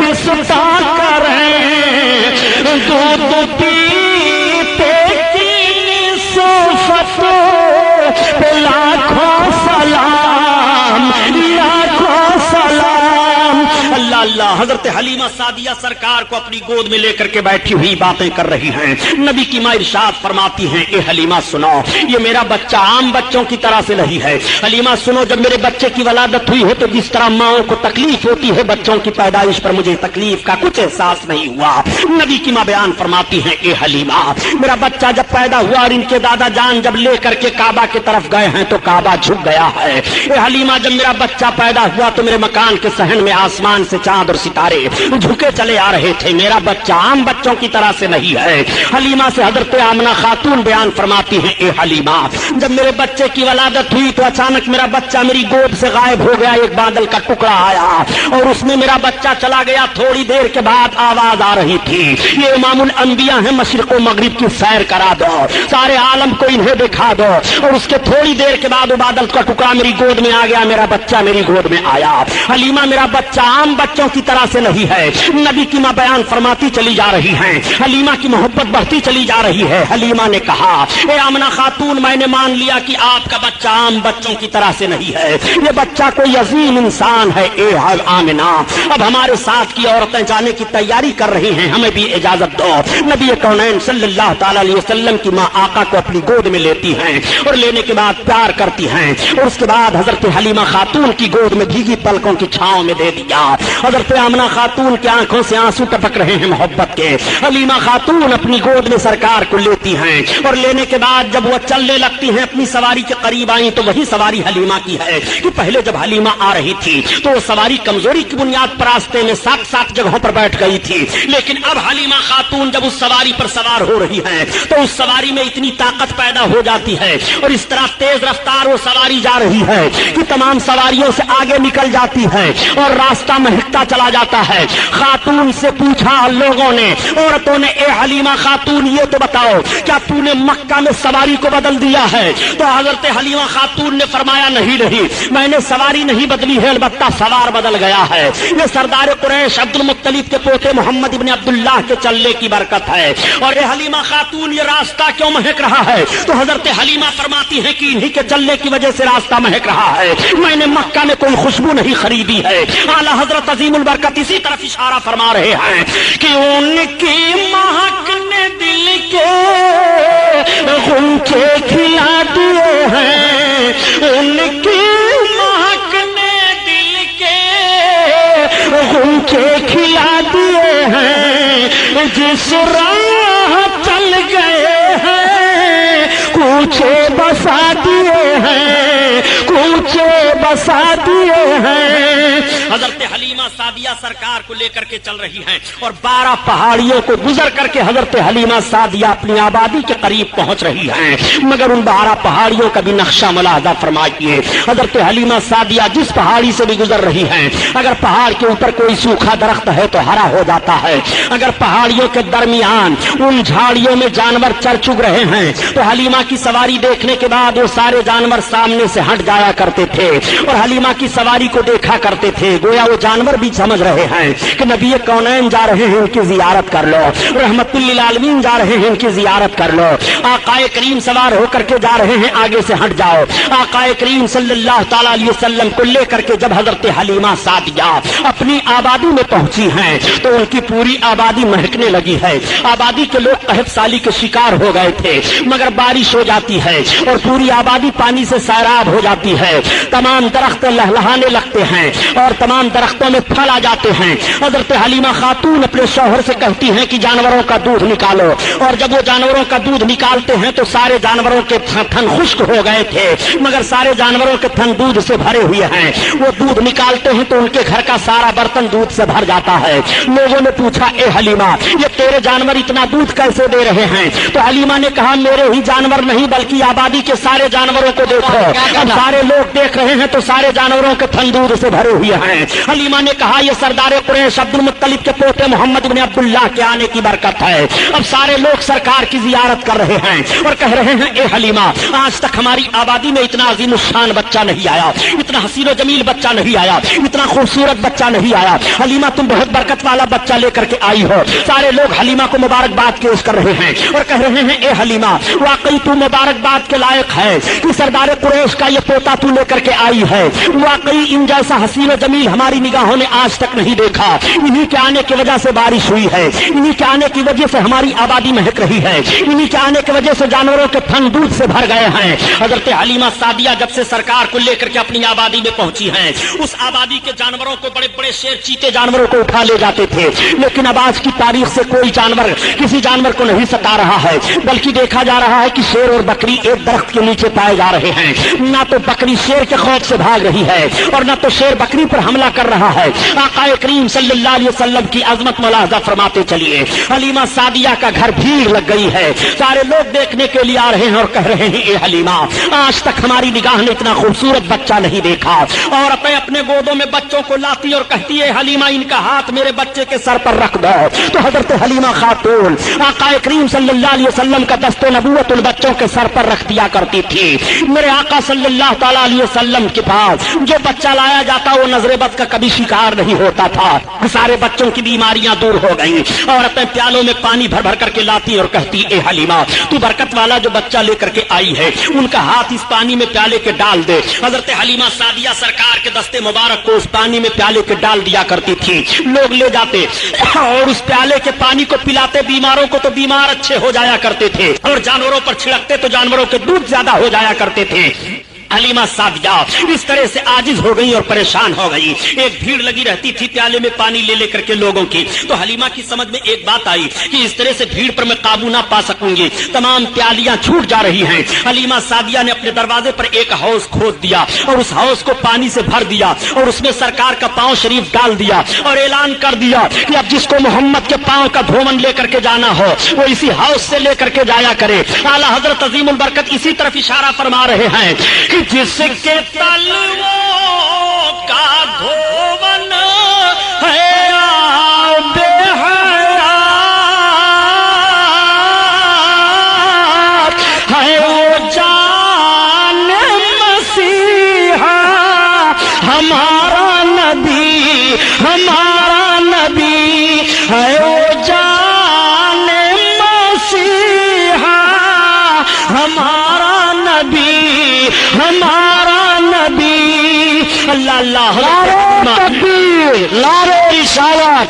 پستا کریں دودھ پیتے کی صفتوں پہ لاکھوں سلام لاکھوں سلام۔ اللہ اللہ، حضرت حلیمہ سعدیہ سرکار کو اپنی گود میں لے کر کے بیٹھی ہوئی باتیں کر رہی ہیں۔ نبی کی ماں ارشاد فرماتی ہیں اے حلیمہ سنو، یہ میرا بچہ عام بچوں کی طرح سے نہیں ہے۔ حلیمہ سنو، جب میرے بچے کی ولادت ہوئی ہے تو جس طرح ماؤں کو تکلیف ہوتی ہے بچوں کی پیدائش پر، مجھے تکلیف کا کچھ احساس نہیں ہوا۔ نبی کی ماں بیان فرماتی ہیں اے حلیمہ، میرا بچہ جب پیدا ہوا اور ان کے دادا جان جب لے کر کے کعبہ کی طرف گئے ہیں تو کعبہ جھک گیا ہے۔ اے حلیمہ، جب میرا بچہ پیدا ہوا تو میرے مکان کے صحن میں آسمان سے چاند اور ستارے جھکے چلے آ رہے تھے۔ میرا بچہ عام بچوں کی طرح سے نہیں ہے۔ حلیمہ سے حضرت آمنہ خاتون بیان فرماتی ہیں اے حلیمہ، جب میرے بچے کی ولادت ہوئی تو اچانک میرا بچہ میری گود سے غائب ہو گیا۔ ایک بادل کا ٹکڑا آیا اور اس میں میرا بچہ چلا گیا۔ تھوڑی دیر کے بعد آواز آ رہی تھی، یہ امام الانبیاء ہیں، مشرق و مغرب کی سیر کرا دو، سارے عالم کو انہیں دکھا دو۔ اور اس کے تھوڑی دیر کے بعد وہ بادل کا ٹکڑا میری گود میں آ گیا، میرا بچہ میری گود میں آیا۔ حلیمہ، میرا بچہ عام بچوں کی طرح سے نہیں ہے۔ نبی کی ماں بیان فرماتی چلی جا رہی ہیں، حلیمہ کی محبت بڑھتی چلی جا رہی ہے۔ حلیمہ نے کہا اے آمنہ خاتون، میں نے مان لیا کہ آپ کا بچہ عام بچوں کی طرح سے نہیں ہے، یہ بچہ کوئی عظیم انسان ہے۔ اے آمنہ، اب ہمارے ساتھ کی عورتیں جانے کی تیاری کر رہی ہیں، ہمیں بھی اجازت دو۔ نبی کونین صلی اللہ تعالی علیہ وسلم کی ماں آقا کو اپنی گود میں لیتی ہیں اور لینے کے بعد پیار کرتی ہیں، اور اس کے بعد حضرت حلیمہ خاتون کی گود میں بھیگی پلکوں کی چھاؤں میں دے دیا۔ حضرت آمنہ خاتون کی آنکھوں سے آنسو ٹپک رہے ہیں محبت کے۔ حلیمہ خاتون اپنی گود میں سرکار کو لیتی ہیں اور لینے کے بعد جب وہ چلنے لگتی ہیں، اپنی سواری کے قریب آئیں تو وہی سواری حلیمہ کی ہے کہ پہلے جب حلیمہ آ رہی تھی تو وہ سواری کمزوری کی بنیاد پر راستے میں 7 جگہوں پر بیٹھ گئی تھی، لیکن اب حلیمہ خاتون جب اس سواری پر سوار ہو رہی ہے تو اس سواری میں اتنی طاقت پیدا ہو جاتی ہے اور اس طرح تیز رفتار وہ سواری جا رہی ہے کہ تمام سواریوں سے آگے نکل جاتی ہے اور راستہ مہکتا چلا جاتا ہے۔ خاتون سے پوچھا لوگوں نے، عورتوں نے، اے حلیمہ خاتون یہ تو بتاؤ کیا تو نے مکہ میں سواری کو بدل دیا ہے؟ تو حضرت حلیمہ خاتون نے فرمایا نہیں میں نے سواری نہیں بدلی ہے، البتہ سوار بدل گیا ہے۔ یہ سردار قریش عبد المطلب کے پوتے محمد ابن عبداللہ کے چلنے کی برکت ہے۔ اور اے حلیمہ خاتون، یہ راستہ کیوں مہک رہا ہے؟ تو حضرت حلیمہ فرماتی ہے کہ انہی کے چلنے کی وجہ سے راستہ مہک رہا ہے، میں نے مکہ میں کوئی خوشبو نہیں خریدی ہے۔ اعلیٰ حضرت عظیم البرکت اسی طرف اشارہ فرما رہے ہیں کہ ان کی مہک نے دل کے غنچے کھلا دیے ہیں، ان کی مہک نے دل کے غنچے کھلا دیے ہیں، جس راہ چل گئے ہیں کوچے بسا دیے ہیں، کوچے بسا دیے ہیں۔ حضرت حلیمہ سعدیہ سرکار کو لے کر کے چل رہی ہیں اور 12 پہاڑیوں کو گزر کر کے حضرت حلیمہ سعدیہ اپنی آبادی کے قریب پہنچ رہی ہیں، مگر ان 12 پہاڑیوں کا بھی نقشہ ملاحظہ فرمائیے۔ حضرت حلیمہ سعدیہ جس پہاڑی سے بھی گزر رہی ہیں، اگر پہاڑ کے اوپر کوئی سوکھا درخت ہے تو ہرا ہو جاتا ہے، اگر پہاڑیوں کے درمیان ان جھاڑیوں میں جانور چر چگ رہے ہیں تو حلیمہ کی سواری دیکھنے کے بعد وہ سارے جانور سامنے سے ہٹ جایا کرتے تھے اور حلیمہ کی سواری کو دیکھا کرتے تھے، گویا وہ جانور بھی سمجھ رہے ہیں کہ نبی کونین جا رہے ہیں، ان کی زیارت کر لو، رحمت للعالمین جا رہے ہیں، ان کی زیارت کر لو۔ آقا کریم سوار ہو کر کے جا رہے ہیں، آگے سے ہٹ جاؤ۔ آقا کریم صلی اللہ تعالی علیہ وسلم کو لے کر کے جب حضرت حلیمہ سعدیہ اپنی آبادی میں پہنچی ہیں تو ان کی پوری آبادی مہکنے لگی ہے۔ آبادی کے لوگ قحط سالی کے شکار ہو گئے تھے، مگر بارش ہو جاتی ہے اور پوری آبادی پانی سے سیراب ہو جاتی ہے، تمام درخت لہلہانے لگتے ہیں اور تمام درختوں میں پھل آ جاتے ہیں۔ حضرت حلیمہ خاتون اپنے شوہر سے کہتی ہیں کہ جانوروں کا دودھ نکالو، اور جب وہ جانوروں کا دودھ نکالتے ہیں تو سارے جانوروں کے تھن خشک ہو گئے تھے، مگر سارے جانوروں کے تھن دودھ سے بھرے ہوئے ہیں۔ وہ دودھ نکالتے ہیں تو ان کے گھر کا سارا برتن دودھ سے بھر جاتا ہے۔ لوگوں نے پوچھا اے حلیمہ، یہ تیرے جانور اتنا دودھ کیسے دے رہے ہیں؟ تو حلیمہ نے کہا میرے ہی جانور نہیں بلکہ آبادی کے سارے جانوروں کو دیکھو، اب سارے لوگ دیکھ رہے ہیں تو سارے جانوروں کے تھن دودھ سے بھرے ہوئے ہیں۔ حلیمہ نے کہا یہ سردار قریش عبد المطلب کے پوتے محمد بن عبداللہ کے آنے کی برکت ہے۔ اب سارے لوگ سرکار کی زیارت کر رہے ہیں اور کہہ رہے ہیں اے حلیمہ، آج تک ہماری آبادی میں اتنا عظیم الشان بچہ نہیں آیا، اتنا इतना हसीन और जमील बच्चा नहीं आया, इतना खूबसूरत बच्चा नहीं आया। हलीमा तुम बहुत बरकत वाला बच्चा लेकर के आई हो। सारे लोग हलीमा को मुबारकबाद पेश कर रहे हैं और कह रहे हैं, ए हलीमा वाकई तू मुबारकबाद के लायक है कि सरदार कुरैश का ये पोता तू लेकर के आई है। वाकई इन जैसा हसीन और जमील हमारी निगाहों ने आज तक नहीं देखा। इन्हीं के आने की वजह से बारिश हुई है, इन्हीं के आने की वजह से हमारी आबादी महक रही है, इन्हीं के आने की वजह से जानवरों के थन दूध से भर गए हैं। हजरत हलीमा सादिया जब से सरकार को लेकर के अपनी आबादी में पहुंची हैं, उस आबादी के जानवरों को, बड़े बड़े शेर चीते जानवरों को उठा ले जाते थे, लेकिन अब आज की तारीख से कोई जानवर किसी जानवर को नहीं सता रहा है, बल्कि देखा जा रहा है कि शेर और बकरी एक दरख्त के नीचे पाए जा रहे हैं। ना तो बकरी शेर के खौफ से भाग रही है और ना तो शेर बकरी पर हमला कर रहा है। आका करीम सल्लल्लाहु अलैहि वसल्लम की अजमत मुलाहजा फरमाते चलिए। हलीमा सादिया का घर भीड़ लग गई है, सारे लोग देखने के लिए आ रहे हैं और कह रहे हैं, ए हलीमा आज तक हमारी निगाह ने इतना खूबसूरत बच्चा नहीं देखा। और अपने गोदों में बच्चों को लाती और कहती है, हलीमा इनका हाथ मेरे बच्चे के सर पर रख दो। तो हजरत हलीमा खातून आका करीम सल्लल्लाहु अलैहि वसल्लम का दस्ते नबूवत उन बच्चों के सर पर रख दिया करती थी। मेरे आका सल्लल्लाहु ताला अलैहि वसल्लम के पास जो बच्चा लाया जाता वो नजरे बद का कभी शिकार नहीं होता था। सारे बच्चों की बीमारियां दूर हो गई और अपने प्यालों में पानी भर भर करके लाती और कहती, ए हलीमा तू बरकत वाला जो बच्चा लेकर के आई है उनका हाथ इस पानी में प्याले के डाल दे। हजरत हलीमा सादिया सरकार के दस्ते मुबारक को उस पानी में प्याले के डाल दिया करती थी। लोग ले जाते और उस प्याले के पानी को पिलाते बीमारों को, तो बीमार अच्छे हो जाया करते थे, और जानवरों पर छिड़कते तो जानवरों के दूध ज्यादा हो जाया करते थे। हलीमा सादिया इस तरह से आजिज हो गई और परेशान हो गई। एक भीड़ लगी रहती थी प्याले में पानी ले लेकर के लोगों की। तो हलीमा की समझ में एक बात आई कि इस तरह से भीड़ पर मैं काबू ना पा सकूंगी, तमाम प्यालियां छूट जा रही हैं। हलीमा सादिया ने अपने दरवाजे पर एक हौज खोद दिया और उस हौज को पानी से भर दिया और उसमें सरकार का पांव शरीफ डाल दिया और ऐलान कर दिया कि अब जिसको मोहम्मद के पांव का धोवन लेकर के जाना हो वो इसी हौज से लेकर के जाया करे। आला हजरत अजीमुल बरकत इसी तरफ इशारा फरमा रहे हैं कि जिसके तलवों का धोवन है आबे हयात है वो जान मसीहा हमारा नबी है वो जान मसीहा हमारा नबी अल्लाह अल्लाह लारे रिसालत।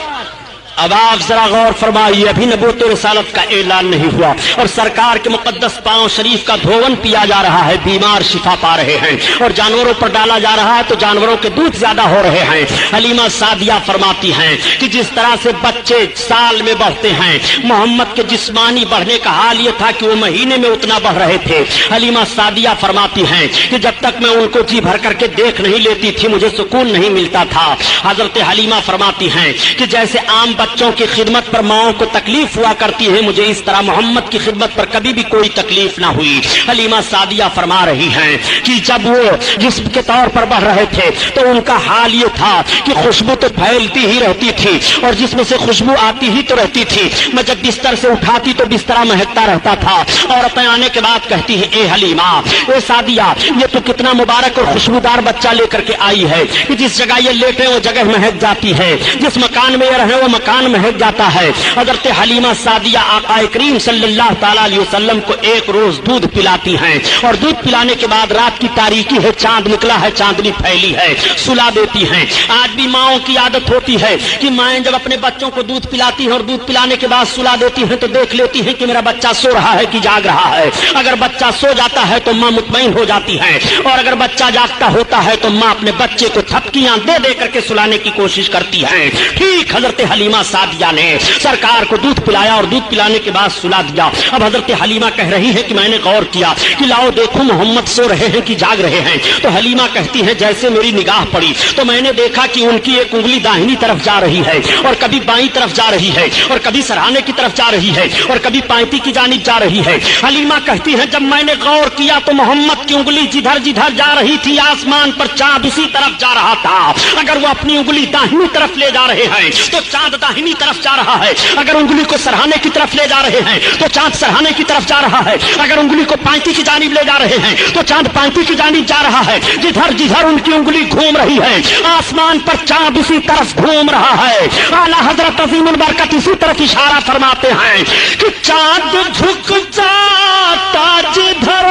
अब आप जरा गौर फरमाइए, अभी नबूवत रिसालत का ऐलान नहीं हुआ और सरकार के मुकद्दस पांव शरीफ का धोवन पिया जा रहा है, बीमार शिफा पा रहे हैं और जानवरों पर डाला जा रहा है तो जानवरों के दूध ज्यादा हो रहे हैं। हलीमा सादिया फरमाती हैं कि जिस तरह से बच्चे साल में बढ़ते हैं, मोहम्मद के जिस्मानी बढ़ने का हाल ये था कि वो महीने में उतना बढ़ रहे थे। हलीमा सादिया फरमाती हैं कि जब तक मैं उनको जी भर करके देख नहीं लेती थी मुझे सुकून नहीं मिलता था। हजरत हलीमा फरमाती हैं कि जैसे आम बच्चों की खिदमत पर माओं को तकलीफ हुआ करती है, मुझे इस तरह मोहम्मद की खिदमत पर कभी भी कोई तकलीफ ना हुई। हलीमा सादिया फरमा रही हैं कि जब वो जिस्म के तौर पर बढ़ रहे थे तो उनका हाल ये था कि खुशबू तो फैलती ही रहती थी और जिसमें से खुशबू आती ही तो रहती थी। मैं जब बिस्तर से उठाती तो बिस्तरा महकता रहता था। और अपने आने के बाद कहती है, ए हलीमा, ए सादिया, ये तो कितना मुबारक और खुशबूदार बच्चा लेकर के आई है कि जिस जगह ये लेटे वो जगह महक जाती है, जिस मकान में ये रहे वो मकान महक जाता है। हजरत हलीमा सादिया आका करीम सल्लल्लाहु ताला अलैहि वसल्लम को एक रोज दूध पिलाती हैं और दूध पिलाने के बाद रात की तारीकी है, चांद निकला है, चांदनी फैली है, सुला देती हैं। आज भी माओं की आदत होती है कि माएं जब अपने बच्चों को दूध पिलाती हैं और दूध पिलाने के बाद सुला देती हैं तो देख लेती हैं कि मेरा बच्चा सो रहा है कि जाग रहा है। अगर बच्चा सो जाता है तो मां मुतमईन हो जाती है और अगर बच्चा जागता होता है तो मां अपने बच्चे को थपकियां दे दे करके सुलाने की कोशिश करती है। ठीक हजरत हलीमा सादिया ने सरकार को दूध पिलाया और दूध पिलाने के बाद सुला दिया। अब हजरत हलीमा कह रही है कि मैंने गौर किया कि लाओ देखो मोहम्मद सो रहे हैं कि जाग रहे हैं। तो हलीमा कहती है जैसे मेरी निगाह पड़ी तो मैंने देखा कि उनकी एक उंगली दाहिनी तरफ जा रही है और कभी बाईं तरफ जा रही है और कभी सरहाने की तरफ जा रही है और कभी पांती की जानिब जा रही है। हलीमा कहती है जब मैंने गौर किया तो मोहम्मद की उंगली जिधर जिधर जा रही थी आसमान पर चांद उसी तरफ जा रहा था। अगर वो अपनी उंगली दाहिनी तरफ ले जा रहे हैं तो चांद दाहिनी तरफ जा रहा है, अगर उंगली को सरहाने की तरफ ले जा रहे हैं तो चांद सरहाने की तरफ जा रहा है, अगर उंगली को पांती की जानिब ले जा रहे हैं तो चांद पांती की जानिब जा रहा है। जिधर जिधर उनकी उंगली घूम रही है आसमान पर चांद उसी तरफ घूम रहा है। आला हजरत अज़ीमुल बरकत इसी तरफ इशारा फरमाते हैं कि चांद झुक जाता जिधर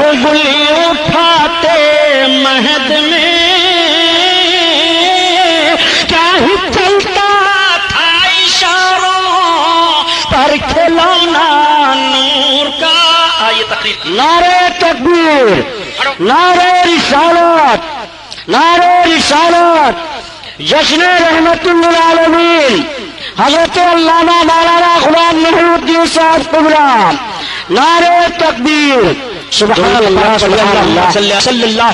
उंगली उठाते महद में, क्या ही चलता था इशारों पर खिलौना नूर का। आइए तकरीर। नारे तकबीर, नारे रिसालत, नारे रिसालत, जश्न रहमतुल आलमीन हज़रत अल्लामा मौलाना गुलाम नबीउद्दीन साहब कुबरा। नारे तकबीर। सल्लल्लाहु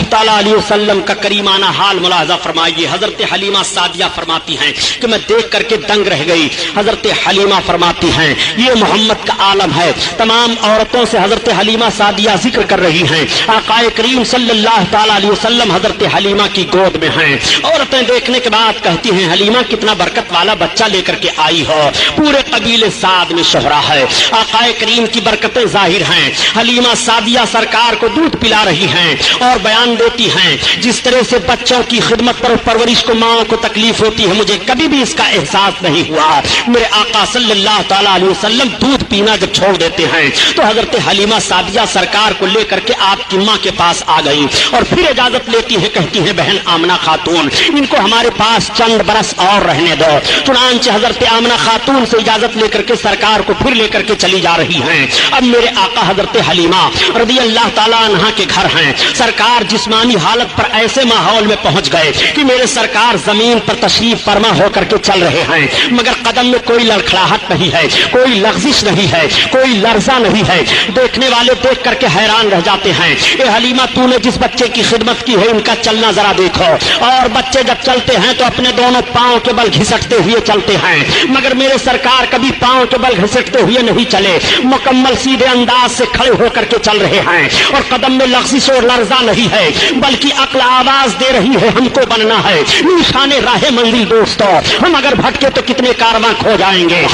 तआला अलैहि वसल्लम का करीमाना हाल मुलाहजा फरमाइए। हजरत हलीमा सादिया फरमाती हैं कि मैं देख करके दंग रह गई। हजरत हलीमा फरमाती हैं ये मोहम्मद का आलम है। तमाम औरतों से हजरत हलीमा सादिया जिक्र कर रही हैं। आकाए करीम सल्लल्लाहु तआला अलैहि वसल्लम हजरत हलीमा की गोद में हैं। औरतें देखने के बाद कहती हैं हलीमा कितना बरकत वाला बच्चा लेकर के आई हो, पूरे कबीले साद में शोहरा है। आकाए करीम की बरकतें जाहिर हैं। हलीमा सादिया सरकार को दूध पिला रही हैं और बयान देती हैं जिस तरह से बच्चों की खिदमत पर परवरिश को माँ को तकलीफ होती है, मुझे कभी भी इसका एहसास नहीं हुआ। मेरे आका सल्लल्लाहु तआला अलैहि वसल्लम दूध पीना जब छोड़ देते हैं तो हजरत हलीमा सादिया सरकार को लेकर के आपकी माँ के पास आ गई और फिर इजाजत लेती हैं। कहती हैं बहन आमना खातून इनको हमारे पास चंद बरस और रहने दो। चुनांचे हजरत आमना खातून से इजाजत लेकर के सरकार को फिर लेकर के चली जा रही हैं। अब मेरे आका हजरत हलीमा अल्लाह ताला अन्हा के घर हैं। सरकार जिस्मानी हालत पर ऐसे माहौल में पहुंच गए कि मेरे सरकार जमीन पर तशरीफ फरमा होकर के चल रहे हैं, मगर कदम में कोई लड़खड़ाहट नहीं है, कोई लग़ज़िश नहीं है, कोई लर्जा नहीं है। देखने वाले देख करके हैरान रह जाते हैं। ए हलीमा तूने जिस बच्चे की खिदमत की है इनका चलना जरा देखो। और बच्चे जब चलते हैं तो अपने दोनों पांव के बल घिसटते हुए चलते हैं, मगर मेरे सरकार कभी पांव के बल घिसटते हुए नहीं चले, मुकम्मल सीधे अंदाज से खड़े होकर के चल रहे हैं और कदम में लग़ज़िश और लर्जा नहीं है, बल्कि अक्ल आवाज दे रही है हमको बनना है निशाने राहे मंजिल दोस्तों। हम अगर भटके तो कितने कारवां खो जाएंगे।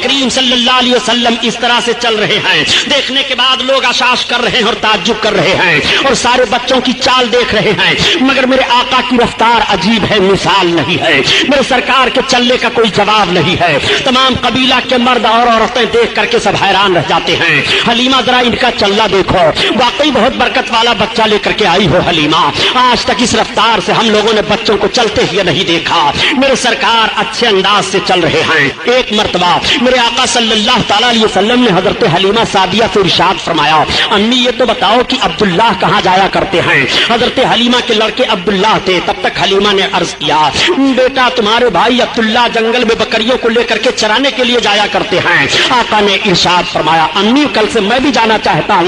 करीम सल्लल्लाहु अलैहि वसल्लम इस तरह से चल रहे हैं। देखने के बाद लोग आशाश कर रहे हैं और ताज्जुब कर रहे हैं और सारे बच्चों की चाल देख रहे हैं, मगर मेरे आका की रफ्तार अजीब है, मिसाल नहीं है। मेरे सरकार के चलने का कोई जवाब नहीं है। तमाम कबीला के मर्द और औरतें देख करके सब हैरान रह जाते हैं। हलीमा जरा इनका चलना देखो, वाकई बहुत बरकत वाला बच्चा लेकर के आई हो हलीमा। आज तक इस रफ्तार से हम लोगों ने बच्चों को चलते हुए नहीं देखा। मेरे सरकार अच्छे अंदाज से चल रहे हैं। एक मर्तबा मेरे आका सल्लल्लाहु तआला अलैहि वसल्लम ने हजरत हलीमा सादिया से इरशाद फरमाया अम्मी ये तो बताओ कि अब्दुल्लाह कहाँ जाया करते हैं। हजरत हलीमा के लड़के अब्दुल्लाह थे। तब तक हलीमा ने अर्ज किया बेटा तुम्हारे भाई अब्दुल्लाह जंगल में बकरियों को लेकर के चराने के लिए जाया करते हैं। आका ने इरशाद फरमाया अम्मी कल से मैं भी जाना चाहता हूँ।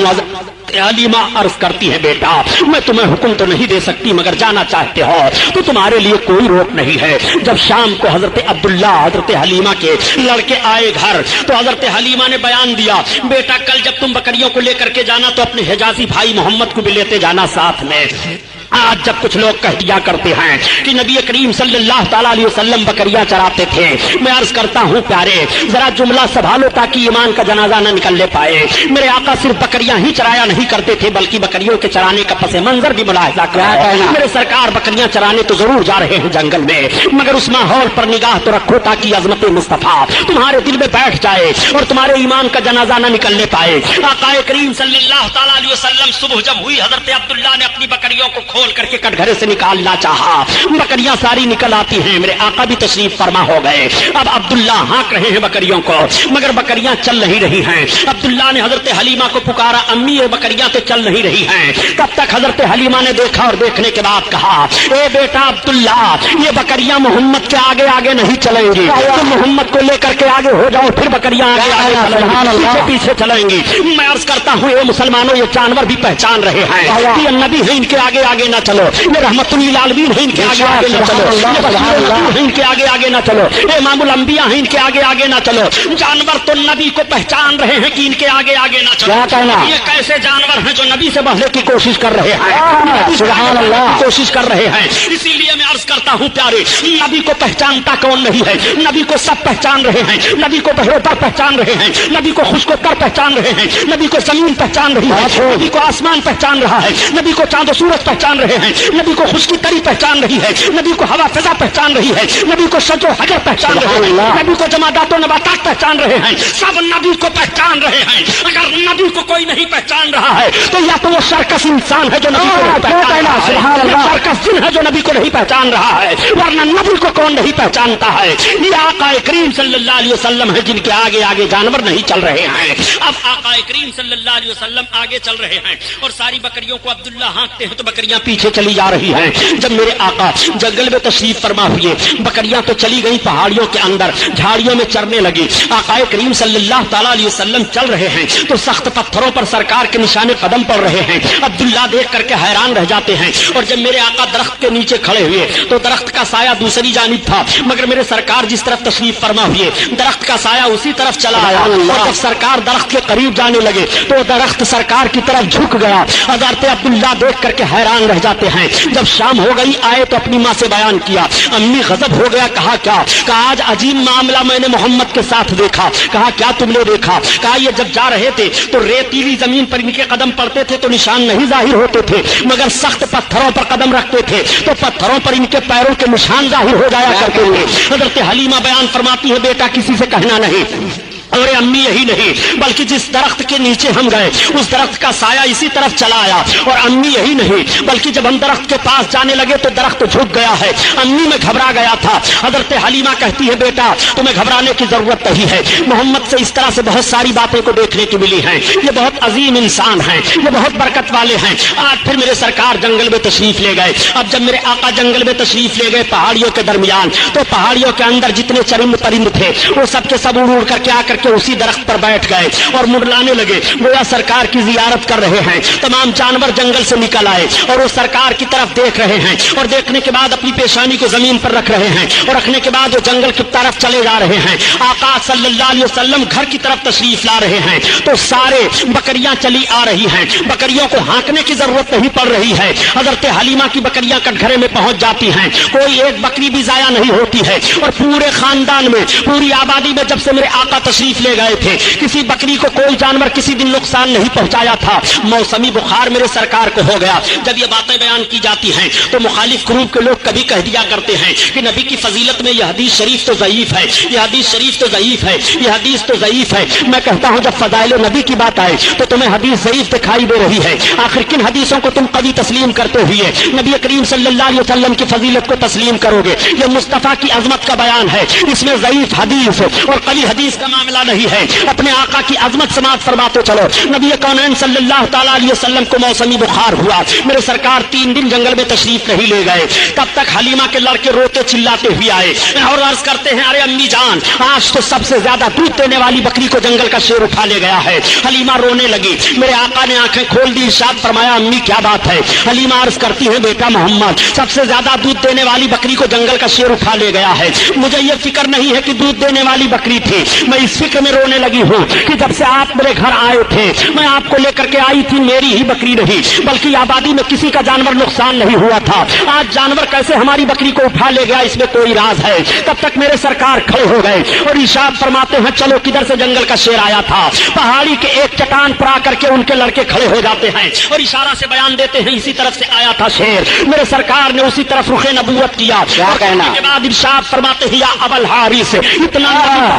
हलीमा अर्ज करती है बेटा मैं तुम्हें हुक्म तो नहीं दे सकती, मगर जाना चाहते हो तो तुम्हारे लिए कोई रोक नहीं है। जब शाम को हजरत अब्दुल्ला हजरत हलीमा के लड़के आए घर तो हजरत हलीमा ने बयान दिया बेटा कल जब तुम बकरियों को लेकर के जाना तो अपने हिजाजी भाई मोहम्मद को भी लेते जाना साथ में। आज जब कुछ लोग कह दिया करते हैं कि नबी करीम सल्लल्लाहु तआला अलैहि वसल्लम बकरियां चराते थे, मैं अर्ज करता हूँ प्यारे जरा जुमला संभालो ताकि ईमान का जनाजा न निकलने पाए। मेरे आका सिर्फ बकरियां ही चराया नहीं करते थे बल्कि बकरियों के चराने का पस मंजर भी मुलाहिजा कराया। मेरे सरकार बकरियां चराने तो जरूर जा रहे हैं जंगल में, मगर उस माहौल पर निगाह तो रखो ताकि अजमत मुस्तफा तुम्हारे दिल में बैठ जाए और तुम्हारे ईमान का जनाजा न निकलने पाए। आका करीम सल्लल्लाहु तआला अलैहि वसल्लम सुबह जब हुई हजरत अब्दुल्ला ने अपनी बकरियों को खोल करके कटघरे से निकालना चाहा, बकरियां सारी निकल आती हैं। मेरे आका भी तशरीफ फरमा हो गए। अब अब्दुल्ला हाँक रहे हैं बकरियों को, मगर बकरियां चल नहीं रही हैं। अब्दुल्ला ने हजरत हलीमा को पुकारा अम्मी ये बकरियां तो चल नहीं रही हैं। तब तक हजरत हलीमा ने देखा और देखने के बाद कहा ए बेटा अब्दुल्ला ये बकरियां मोहम्मद के आगे आगे नहीं चलेंगी, तो मोहम्मद को लेकर के आगे हो जाओ फिर बकरियां आगे आगे पीछे चलेंगी। मैं अर्ज करता हूँ ये मुसलमानों ये जानवर भी पहचान रहे हैं कि नबी है इनके आगे आगे نہ چلو، یہ رحمت للعالمین ہیں ان کے آگے آگے نہ چلو، یہ بشیر ہیں ان کے آگے آگے نہ چلو، یہ امام الانبیاء ہیں ان کے آگے آگے نہ چلو۔ جانور تو نبی کو پہچان رہے ہیں کہ ان کے آگے آگے نہ چلو۔ یہ کیسے جانور ہیں جو نبی سے بڑھنے کی کوشش کر رہے ہیں، سبحان اللہ، کوشش کر رہے ہیں۔ اسی لیے میں عرض کرتا ہوں پیارے، نبی کو پہچانتا کون نہیں ہے؟ نبی کو سب پہچان رہے ہیں، نبی کو بہروتر پہچان رہے ہیں، نبی کو خشک و تر پہچان رہے ہیں، نبی کو زمین پہچان رہی ہے، نبی کو آسمان پہچان رہا ہے، نبی کو چاند و سورج پہچان رہے ہیں، نبی کو خشکی تری پہچان رہی ہے، نبی کو ہوا فضا پہچان رہی ہے، نبی کو شجر و حجر پہچان رہے ہیں، نبی کو جمادات و نباتات پہچان رہے ہیں، سب نبی کو پہچان رہے ہیں۔ اگر نبی کو کوئی نہیں پہچان رہا ہے تو یا تو وہ سرکس انسان ہے جو نبی کو نہیں پہچان رہا ہے، یا سرکس جن ہے جو نبی کو نہیں پہچان رہا ہے، ورنہ نبی کو کون نہیں پہچانتا ہے؟ یہ آقا کریم صلی اللہ علیہ وسلم ہے جن کے آگے آگے جانور نہیں چل رہے ہیں۔ اب آقا کریم صلی اللہ علیہ وسلم آگے چل رہے ہیں اور ساری بکریوں کو عبداللہ ہانکتے ہیں تو بکریاں پیچھے چلی جا رہی ہیں۔ جب میرے آقا جنگل میں تشریف فرما ہوئے، بکریاں تو چلی گئی پہاڑیوں کے اندر، جھاڑیوں میں چرنے لگی۔ آقا کریم صلی اللہ تعالیٰ علیہ وسلم چل رہے ہیں تو سخت پتھروں پر سرکار کے نشان قدم پڑ رہے ہیں۔ عبداللہ دیکھ کر کے حیران رہ جاتے ہیں، اور جب میرے آقا درخت کے نیچے کھڑے ہوئے تو درخت کا سایہ دوسری جانب تھا، مگر میرے سرکار جس طرف تشریف فرما ہوئے درخت کا سایہ اسی طرف چلا آیا، اور جب سرکار درخت کے قریب جانے لگے تو درخت سرکار کی طرف جھک گیا۔ حضرت عبداللہ دیکھ کر کے حیران رہ جاتے ہیں۔ جب شام ہو گئی آئے تو اپنی ماں سے بیان کیا، امی غضب ہو گیا۔ کہا کیا؟ کہا آج عجیب معاملہ میں نے محمد کے ساتھ دیکھا۔ کہا کیا تم نے دیکھا؟ کہا یہ جب جا رہے تھے تو ریتیلی زمین پر ان کے قدم پڑتے تھے تو نشان نہیں ظاہر ہوتے تھے، مگر سخت پتھروں پر قدم رکھتے تھے تو پتھروں پر ان کے پیروں کے نشان ظاہر ہو جایا کرتے تھے۔ حضرت حلیمہ بیان فرماتی ہے بیٹا کسی سے کہنا نہیں، اور امی یہی نہیں بلکہ جس درخت کے نیچے ہم گئے اس درخت کا سایہ اسی طرف چلا آیا، اور امی یہی نہیں بلکہ جب ہم درخت کے پاس جانے لگے تو درخت جھک گیا ہے۔ امی میں گھبرا گیا تھا۔ حضرت حلیمہ کہتی ہے بیٹا تمہیں گھبرانے کی ضرورت نہیں ہے، محمد سے اس طرح سے بہت ساری باتیں کو دیکھنے کی ملی ہیں، یہ بہت عظیم انسان ہیں، یہ بہت برکت والے ہیں۔ آج پھر میرے سرکار جنگل میں تشریف لے گئے۔ اب جب میرے آقا جنگل میں تشریف لے گئے پہاڑیوں کے درمیان، تو پہاڑیوں کے اندر جتنے چرند پرند تھے وہ سب کے سب اڑ کر کے آ کر کے اسی درخت پر بیٹھ گئے اور منڈلانے لگے، گویا سرکار کی زیارت کر رہے ہیں۔ تمام جانور جنگل سے نکل آئے اور وہ سرکار کی طرف دیکھ رہے ہیں، اور دیکھنے کے بعد اپنی پیشانی کو زمین پر رکھ رہے ہیں، اور رکھنے کے بعد وہ جنگل کی طرف چلے جا رہے ہیں۔ آقا صلی اللہ علیہ وسلم گھر کی طرف تشریف لا رہے ہیں تو سارے بکریاں چلی آ رہی ہیں، بکریوں کو ہانکنے کی ضرورت نہیں پڑ رہی ہے۔ حضرت حلیمہ کی بکریاں کٹگھرے میں پہنچ جاتی ہیں، کوئی ایک بکری بھی ضائع نہیں ہوتی ہے، اور پورے خاندان میں پوری آبادی میں جب سے میرے آقا تشریف لے گئے تھے کسی بکری کو کوئی جانور کسی دن نقصان نہیں پہنچایا تھا۔ موسمی بخار میرے سرکار کو ہو گیا۔ جب یہ باتیں بیان کی جاتی ہیں تو مخالف گروپ کے لوگ کبھی کہہ دیا کرتے ہیں کہ نبی کی فضیلت میں یہ حدیث شریف تو ضعیف ہے، یہ حدیث شریف تو ضعیف ہے، یہ حدیث تو ضعیف ہے۔ میں کہتا ہوں جب فضائل نبی کی بات آئے تو تمہیں حدیث ضعیف دکھائی دے رہی ہے، آخر کن حدیثوں کو تم قوی تسلیم کرتے ہوئے نبی کریم صلی اللہ علیہ وسلم کی فضیلت کو تسلیم کرو گے؟ یہ مصطفیٰ کی عظمت کا بیان ہے، اس میں ضعیف حدیث اور قوی حدیث کا معاملہ نہیں ہے۔ اپنے آقا کی عظمت سماعت فرماتے چلو۔ نبی کونین صلی اللہ تعالیٰ علیہ وسلم کو موسمی بخار ہوا، میرے سرکار 3 دن جنگل میں تشریف نہیں لے گئے، تب تک حلیمہ کے لڑکے روتے چلاتے ہوئے آئے اور عرض کرتے ہیں ارے امی جان آج تو سب سے زیادہ دودھ دینے والی بکری کو جنگل کا شیر اٹھا لے گیا ہے۔ حلیمہ رونے لگی، میرے آقا نے آنکھیں کھول دی، ارشاد فرمایا امی کیا بات ہے؟ حلیمہ عرض کرتی ہے بیٹا محمد سب سے زیادہ دودھ دینے والی بکری کو جنگل کا شیر اٹھا لے گیا ہے، مجھے یہ فکر نہیں ہے کہ دودھ دینے والی بکری تھی، میں اس فکر میں رونے لگی ہوں کہ جب سے آپ میرے گھر آئے تھے میں آپ کو لے کر کے آئی تھی، میری ہی بکری نہیں بلکہ آبادی میں کسی کا جانور نقصان نہیں ہوا تھا، آج جانور کیسے ہماری بکری کو اٹھا لے گیا اس میں کوئی راز ہے۔ تب تک میرے سرکار کھڑے ہو گئے اور ارشاد فرماتے ہیں چلو کدھر سے جنگل کا شیر آیا تھا؟ پہاڑی کے ایک چٹان پر آ کر کے ان کے لڑکے کھڑے ہو جاتے ہیں اور اشارہ سے بیان دیتے ہیں اسی طرف سے آیا تھا شیر۔ میرے سرکار نے اسی طرف رخ نبوت کیا، کے بعد ارشاد فرماتے ہیں یا ابل حارث اتنا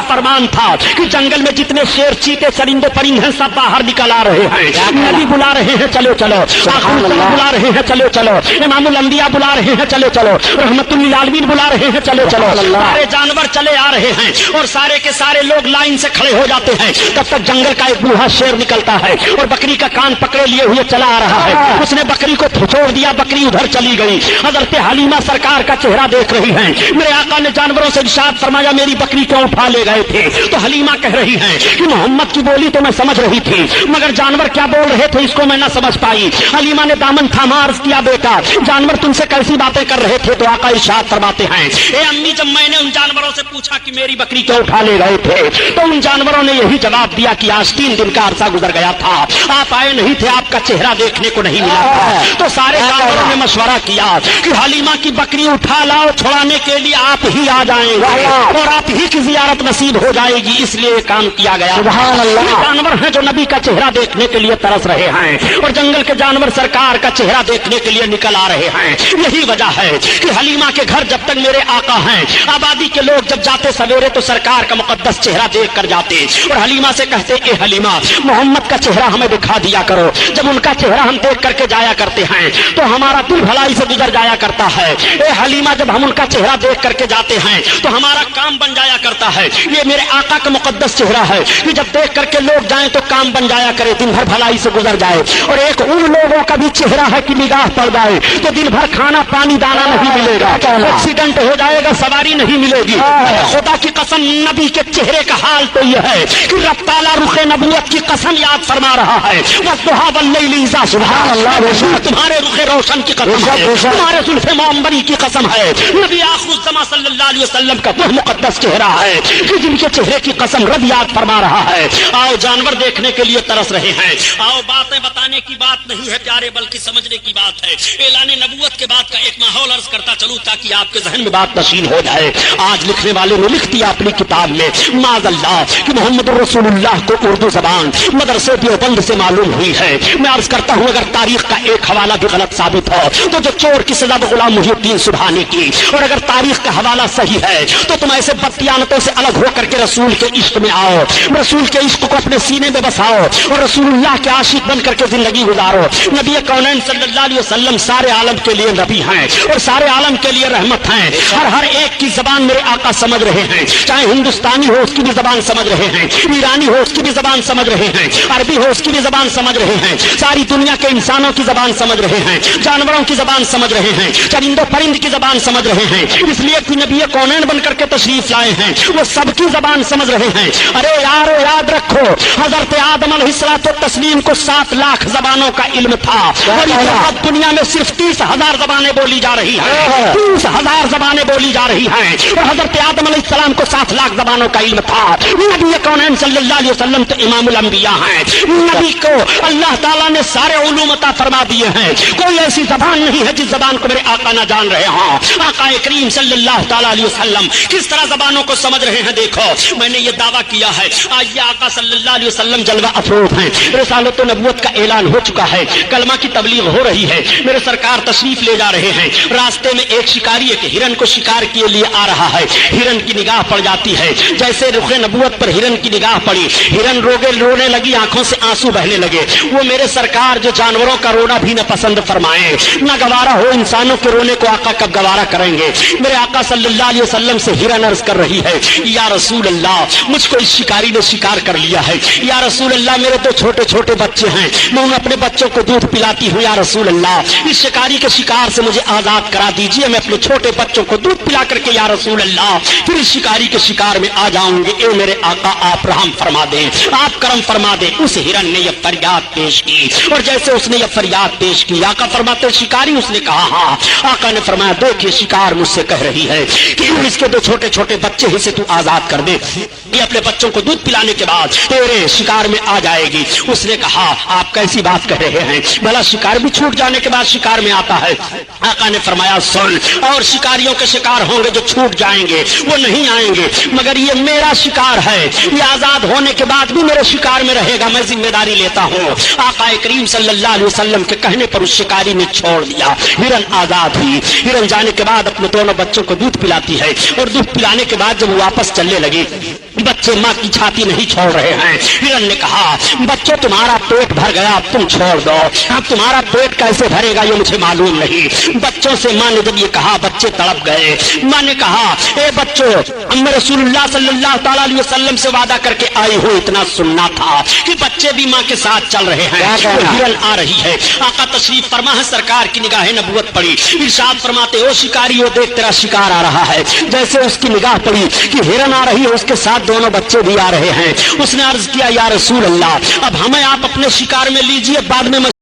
فرمان تھا کہ جنگل میں جتنے شیر چیتے چرندے پرند ہیں سب باہر نکل آ رہے ہیں، نبی بلا رہے ہیں چلو چلو، بلا رہے ہیں چلو چلو، امام الانبیاء بلا رہے ہیں چلو چلو، رحمت للعالمین بلا رہے ہیں چلو چلو، سارے جانور چلے آ رہے ہیں اور سارے کے سارے لوگ لائن سے کھڑے ہو جاتے ہیں۔ تب تک جنگل کا ایک بوڑھا شیر نکلتا ہے اور بکری کا کان پکڑے لیے ہوئے چلا آ رہا ہے، اس نے بکری کو چھوڑ دیا، بکری ادھر چلی گئی۔ حضرت حلیمہ سرکار کا چہرہ دیکھ رہی ہیں، میرے آقا نے جانوروں سے ارشاد فرمایا میری بکری کیوں اٹھا لے گئے تھے؟ تو حلیمہ हलीमा कह रही हैं कि मोहम्मद की बोली तो मैं समझ रही थी, मगर जानवर क्या बोल रहे थे इसको मैं न समझ पाई। हलीमा ने दामन थामा, अर्ज किया बेटा जानवर तुमसे कैसी बातें कर रहे थे? तो आका इरशाद फरमाते हैं, ए अम्मी, जब मैंने उन जानवरों से पूछा कि मेरी बकरी क्यों उठा ले गए थे, तो उन जानवरों ने यही जवाब दिया कि आज 3 दिन का अरसा गुजर गया था, आप आए नहीं थे, आपका चेहरा देखने को नहीं मिला था। तो सारे जानवरों ने मशवरा किया कि हलीमा की बकरी उठा लाओ, छुड़ाने के लिए आप ही आ जाएंगे और आप ही की जियारत नसीब हो जाएगी, इसलिए काम किया गया। जानवर हैं जो नबी का चेहरा देखने के लिए तरस रहे हैं और जंगल के जानवर सरकार का चेहरा देखने के लिए निकल आ रहे हैं। यही वजह है कि हलीमा के घर जब तक मेरे आका हैं, आबादी के लोग जब जाते सवेरे तो सरकार का मुकद्दस चेहरा देख कर जाते और हलीमा से कहते, ए हलीमा, मोहम्मद का चेहरा हमें दिखा दिया करो। जब उनका चेहरा हम देख करके जाया करते हैं तो हमारा दिल भलाई से गुजर जाया करता है। ए हलीमा, जब हम उनका चेहरा देख करके जाते हैं तो हमारा काम बन जाया करता है। ये मेरे आका का मुकद्दस चेहरा है कि जब देख करके लोग जाएं तो काम बन जाया करे, दिन भर भलाई से गुजर जाए। और एक उन लोगों का भी चेहरा है कि निगाह पड़ जाए तो दिन भर खाना पानी दाना नहीं मिलेगा, एक्सीडेंट हो जाएगा, सवारी नहीं मिलेगी। खुदा की कसम, नबी के चेहरे का हाल तो यह है कि रब ताला रुखे नबूवत की कसम याद फरमा रहा है, तुम्हारे रुखे रोशन की कसम है, तुम्हारे जुल्फे मोअम्बरी की कसम है। नबी आखिरुज़्ज़मा सल्लल्लाहु अलैहि वसल्लम का वह मुकद्दस चेहरा है कि जिनके चेहरे की कसम रब याद फरमा रहा है। आओ, जानवर देखने के लिए तरस रहे हैं, आओ, बातें बताने की बात नहीं है प्यारे, बल्कि समझने की बात है। ऐलाने नबूवत के बाद का एक माहौल अर्ज करता चलूं ताकि आपके जहन में बात नशीन हो जाए। आज लिखने वाले ने लिख दिया अपनी किताब में माज़अल्लाह कि मोहम्मद रसूलुल्लाह को उर्दू जबान मदरसे देवबंद से मालूम हुई है। मैं अर्ज करता हूं, अगर तारीख का एक हवाला भी गलत साबित हो तो जो चोर की सजा गुलाम मुहिउद्दीन सुबहानी की, और अगर तारीख का हवाला सही है तो तुम ऐसे बदकियानतों से अलग होकर के रसूल के इश्क में आओ, रसूल के इश्क को अपने सीने में बसाओ और रसूलुल्लाह के आशिक बन करके जिंदगी गुजारो। नबी कौनैन सल्लल्लाहु अलैहि वसल्लम सारे आलम के लिए नबी हैं और सारे आलम के लिए रहमत हैं। हर एक की जबान मेरे आका समझ रहे हैं, चाहे हिंदुस्तानी हो उसकी भी जबान समझ रहे हैं, ईरानी हो उसकी भी जबान समझ रहे हैं, अरबी हो उसकी भी जबान समझ रहे हैं, सारी दुनिया के इंसानों की जबान समझ रहे हैं, जानवरों की जबान समझ रहे हैं, चरिंदो परिंद की जबान समझ रहे हैं। इसलिए कि नबी कौनैन बन करके तशरीफ लाए हैं, वो सबकी जबान समझ रहे हैं। अरे यारो, याद रखो, हजरत आदम अलैहिस्सलातो तस्लीम को 7 लाख जबानों का इल्म था और इस दुनिया में सिर्फ 30,000 जबानें बोली जा रही हैं, 30,000 जबानें बोली जा रही हैं। और हजरत आदम अलैहिस्सलाम को 7 लाख जबानों का इल्म था। नबी कौनैन सल्लल्लाहु अलैहि वसल्लम तो इमामुल अंबिया हैं। नबी को अल्लाह ताला ने सारे उलूम अता फरमा दिए हैं, कोई ऐसी जबान नहीं है जिस जबान को मेरे आका ना जान रहे हों। आका करीम सल्लल्लाहु ताला अलैहि वसल्लम किस तरह जबानों को समझ रहे हैं। देखो, मैंने ये दावा किया है, आज ये आका सल्लल्लाहु अलैहि वसल्लम जलवा अफरोज हैं, रिसालत व नबूवत का ऐलान हो चुका है, कलमा की तबलीग हो रही है, मेरे सरकार तशरीफ ले जा रहे हैं। रास्ते में एक शिकारी एक हिरन को शिकार के लिए आ रहा है, हिरन की निगाह पड़ जाती है, जैसे रुखे नबूवत पर हिरन की निगाह पड़ी, हिरन रोने लगी, आंखों से आंसू बहने लगे। वो मेरे सरकार जो जानवरों का रोना भी न पसंद फरमाए, न गवारा हो इंसानों के रोने को आका कब गवारा करेंगे। मेरे आका सल्लल्लाहु अलैहि वसल्लम से हिरन अर्ज कर रही है, या रसूल अल्लाह, मुझको इस शिकारी ने शिकार कर लिया है। या रसूल अल्लाह, मेरे 2 छोटे छोटे बच्चे हैं, मैं उन अपने बच्चों को दूध पिलाती हूँ। या रसूल अल्लाह, इस शिकारी के शिकार से मुझे आजाद करा दीजिए, मैं अपने छोटे बच्चों को दूध पिला करके या रसूल अल्लाह फिर इस शिकारी के शिकार में आ जाऊंगे। ए मेरे आका, आप रहम फरमा दें, आप करम फरमा दें। उस हिरन ने यह फरियाद पेश की और जैसे उसने यह फरियाद पेश की, आका फरमाते शिकारी, उसने कहा हाँ। आका ने फरमाया, देखिए शिकार मुझसे कह रही है कि इसके 2 छोटे छोटे बच्चे ही से तू आजाद कर दे, ये अपने बच्चों को दूध पिलाने के बाद तेरे शिकार में आ जाएगी। उसने कहा, आप कैसी बात कह रहे हैं, भला शिकार भी छूट जाने के बाद शिकार में आता है। आका ने फरमाया, सुन, और शिकारियों के शिकार होंगे जो छूट जाएंगे, वो नहीं आएंगे, मगर ये मेरा शिकार है, ये आजाद होने के बाद भी मेरे शिकार में रहेगा, मैं जिम्मेदारी लेता हूँ। आका करीम सल्लल्लाहु अलैहि वसल्लम के कहने पर उस शिकारी ने छोड़ दिया, हिरन आजाद हुई। हिरन जाने के बाद अपने दोनों बच्चों को दूध पिलाती है और दूध पिलाने के बाद जब वो वापस चलने लगी, बच्चे माँ की छाती नहीं छोड़ रहे हैं। हिरन ने कहा, बच्चों तुम्हारा पेट भर गया, अब तुम छोड़ दो। अब तुम्हारा पेट कैसे भरेगा ये मुझे मालूम नहीं। बच्चों से माँ ने जब ये कहा, बच्चे तड़प गए। माँ ने कहा, ए बच्चों, मैं रसूलुल्लाह सल्लल्लाहु ताला अलैहि वसल्लम से वादा करके आई हूँ, इतना सुनना था कि बच्चे भी माँ के साथ चल रहे हैं। हिरन आ रही है, आका तशरीफ फरमा है, सरकार की निगाह नबूवत पड़ी, इरशाद फरमाते, ओ शिकारी, हो देख तेरा शिकार आ रहा है। जैसे उसकी निगाह पड़ी कि हिरन आ रही है, उसके साथ دونوں بچے بھی آ رہے ہیں. اس نے عرض کیا یا رسول اللہ اب ہمیں آپ اپنے شکار میں لیجئے, بعد میں میں